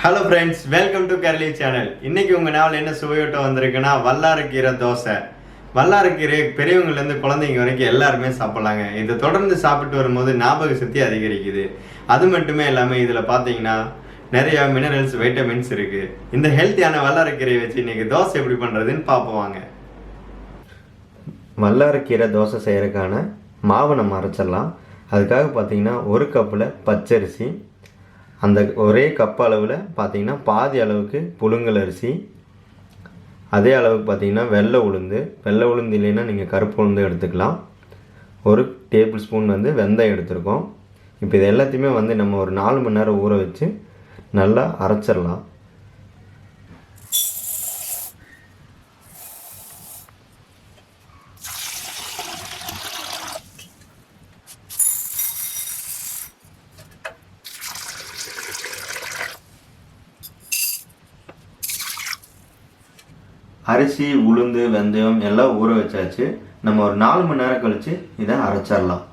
Hello friends, welcome to Kerali channel. இன்னைக்கு உங்க நாள் என்ன சுவையோட்ட வந்திருக்குன்னா வல்லாரக்கீரை தோசை. வல்லாரக்கீரை பெரியவங்கல இருந்து குழந்தைங்க வரைக்கும் எல்லாரும் சாப்பிடலாங்க. இத தொடர்ந்து சாப்பிட்டு வரும்போது ஞாபக சக்தி அதிகரிக்குது. அது மட்டுமே இல்லாம இதுல பாத்தீங்கன்னா நிறைய மினரல்ஸ், வைட்டமின்ஸ் இருக்கு. இந்த ஹெல்தியான வல்லாரக்கீரை வச்சு இன்னைக்கு தோசை எப்படி பண்றதுன்னு பாப்போம் வாங்க. வல்லாரக்கீரை தோசை செய்யறதுக்கான மாவை நம்ம அரைச்சிடலாம். அதுக்காக பாத்தீங்கன்னா 1 கப்ல பச்சரிசி, அந்த ஒரே கப் அளவில் பார்த்தீங்கன்னா பாதி அளவுக்கு புழுங்கல் அரிசி, அதே அளவுக்கு பார்த்தீங்கன்னா வெள்ளை உளுந்து இல்லைன்னா நீங்கள் கருப்பு உளுந்து எடுத்துக்கலாம். 1 டேபிள் ஸ்பூன் வெந்தயம் எடுத்துருக்கோம். இப்போ இது எல்லாத்தையுமே நம்ம ஒரு 4 மணி நேரம் ஊற வச்சு நல்லா அரைச்சிடலாம். அரிசி, உளுந்து, வெந்தயம் எல்லாம் ஊற வச்சாச்சு. நம்ம ஒரு 4 மணி நேரம் கழிச்சு இதை அரைச்சிடலாம்.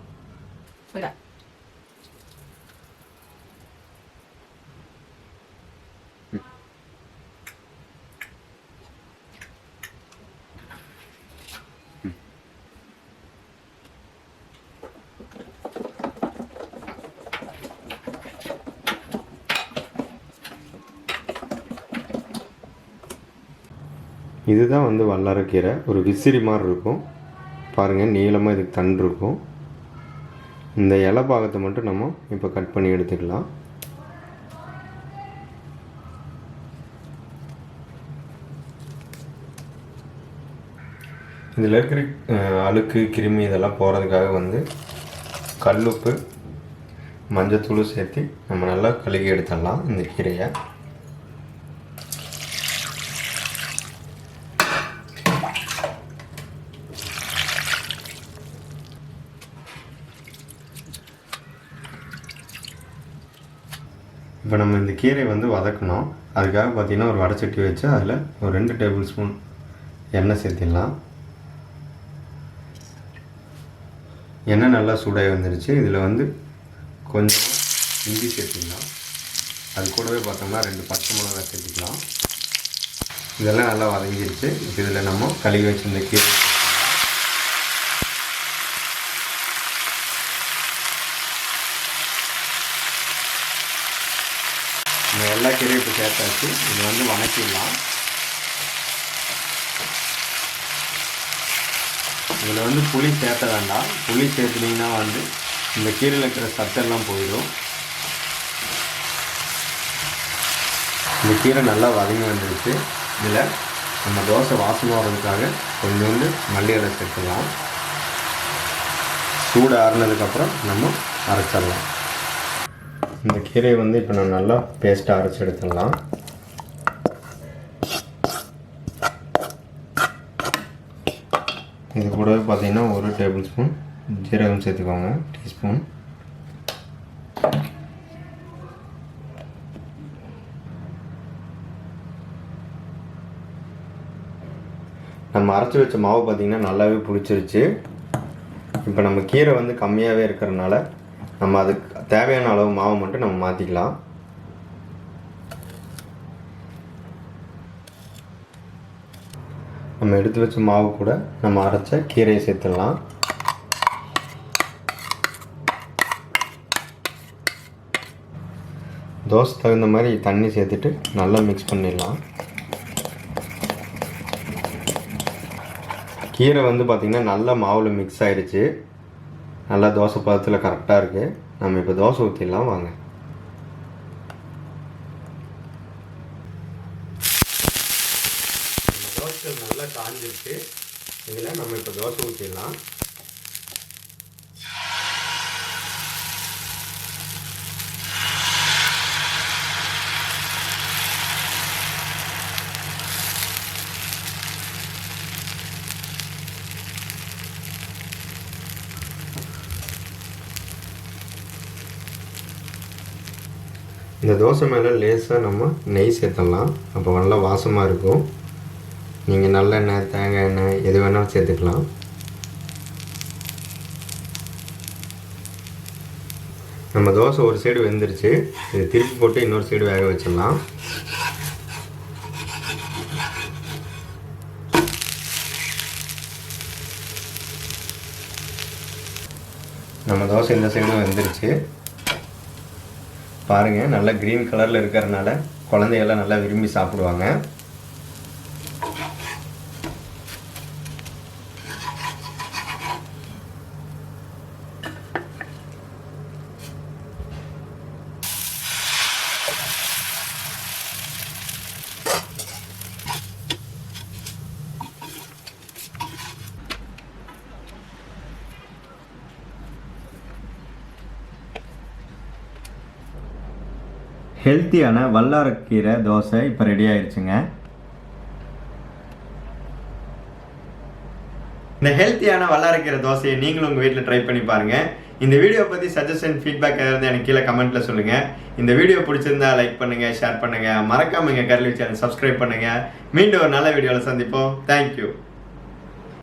இதுதான் வல்லாரக்கீரை. ஒரு விசிறி மாதிரி இருக்கும் பாருங்கள், நீளமாக இதுக்கு தண்டு இருக்கும். இந்த இலை பாகத்தை மட்டும் நம்ம இப்போ கட் பண்ணி எடுத்துக்கலாம். இதில் இருக்கிற அழுக்கு, கிருமி இதெல்லாம் போகிறதுக்காக கல்லுப்பு, மஞ்சத்தூள் சேர்த்து நம்ம நல்லா கழுகி எடுத்துடலாம் இந்த கீரையை. இப்போ நம்ம இந்த கீரை வதக்கணும். அதுக்காக பார்த்திங்கன்னா ஒரு வடைச்சட்டி வச்சு அதில் ஒரு 2 டேபிள் ஸ்பூன் எண்ணெய் சேர்த்திடலாம். எண்ணெய் நல்லா சூடாகி வந்துடுச்சு. இதில் கொஞ்சம் இஞ்சி சேர்த்திடலாம். அது கூடவே பார்த்தோம்னா 2 பச்சை மிளகாய் சேர்த்திக்கலாம். இதெல்லாம் நல்லா வதங்கிடுச்சு. இப்போ இதில் நம்ம கழுவி வச்சுருந்த கீரை எல்லா கீரையும் இப்போ சேர்த்தாச்சு. இது வணக்கிடலாம். இதில் புளி சேர்த்த வேண்டாம். புளி சேர்த்துனீங்கன்னா இந்த கீரையில் இருக்கிற சத்தெல்லாம் போயிடும். இந்த கீரை நல்லா வதங்கி வந்துடுச்சு. இதில் நம்ம தோசை வாசமாக வர்றதுக்காக கொஞ்சோண்டு மல்லி இலை சேர்த்துக்கலாம். சூடு ஆறுனதுக்கப்புறம் நம்ம அரைச்சிடலாம். இந்த கீரையை இப்போ நான் நல்லா பேஸ்ட்டாக அரைச்சி எடுத்துடலாம். இது கூடவே பார்த்தீங்கன்னா 1 டேபிள் ஸ்பூன் ஜீரகம் சேர்த்துக்கோங்க, டீஸ்பூன். நம்ம அரைச்சி வச்ச மாவு பார்த்திங்கன்னா நல்லாவே புளிச்சிருச்சு. இப்போ நம்ம கீரை கம்மியாகவே இருக்கிறதுனால நம்ம அதுக்கு தேவையான அளவு மாவு மட்டும் நம்ம மாற்றிக்கலாம். நம்ம எடுத்து வச்ச மாவு கூட நம்ம அரைச்ச கீரையை சேர்த்துடலாம். தோசை தகுந்த மாதிரி தண்ணி சேர்த்துட்டு நல்லா மிக்ஸ் பண்ணிடலாம். கீரை பார்த்திங்கன்னா நல்லா மாவில் மிக்ஸ் ஆகிடுச்சு. நல்லா தோசை பதத்தில் கரெக்டாக இருக்குது. நம்ம இப்போ தோசை ஊற்றிடலாம் வாங்க. தோசை நல்லா காஞ்சிருக்கு. இதில் நம்ம இப்போ தோசை ஊற்றிடலாம். இந்த தோசை மேலே லேசாக நம்ம நெய் சேர்த்துடலாம். அப்போ நல்லா வாசமாக இருக்கும். நீங்கள் நல்லெண்ணெய், தேங்காய் எண்ணெய் எது வேணாலும் சேர்த்துக்கலாம். நம்ம தோசை ஒரு சைடு வெந்துருச்சு. இது திருப்பி போட்டு இன்னொரு சைடு வேக வச்சிடலாம். நம்ம தோசை இந்த சைடும் வெந்துருச்சு. பாருங்கள், நல்லா க்ரீன் கலரில் இருக்கிறதுனால குழந்தையெல்லாம் நல்லா விரும்பி சாப்பிடுவாங்க. ஹெல்த்தியான வல்லாரக்கீரை தோசை இப்போ ரெடி ஆயிடுச்சுங்க. இந்த ஹெல்த்தியான வல்லாரக்கீரை தோசையை நீங்களும் உங்கள் வீட்டில் ட்ரை பண்ணி பாருங்கள். இந்த வீடியோ பற்றி சஜஷன் ஃபீட்பேக் ஏதாவது எனக்கு கீழே கமெண்ட்டில் சொல்லுங்கள். இந்த வீடியோ பிடிச்சிருந்தா லைக் பண்ணுங்கள், ஷேர் பண்ணுங்கள், மறக்காமல் எங்கள் கர்லி சேனல் சப்ஸ்கிரைப் பண்ணுங்கள். மீண்டும் ஒரு நல்ல வீடியோவில் சந்திப்போம். தேங்க்யூ.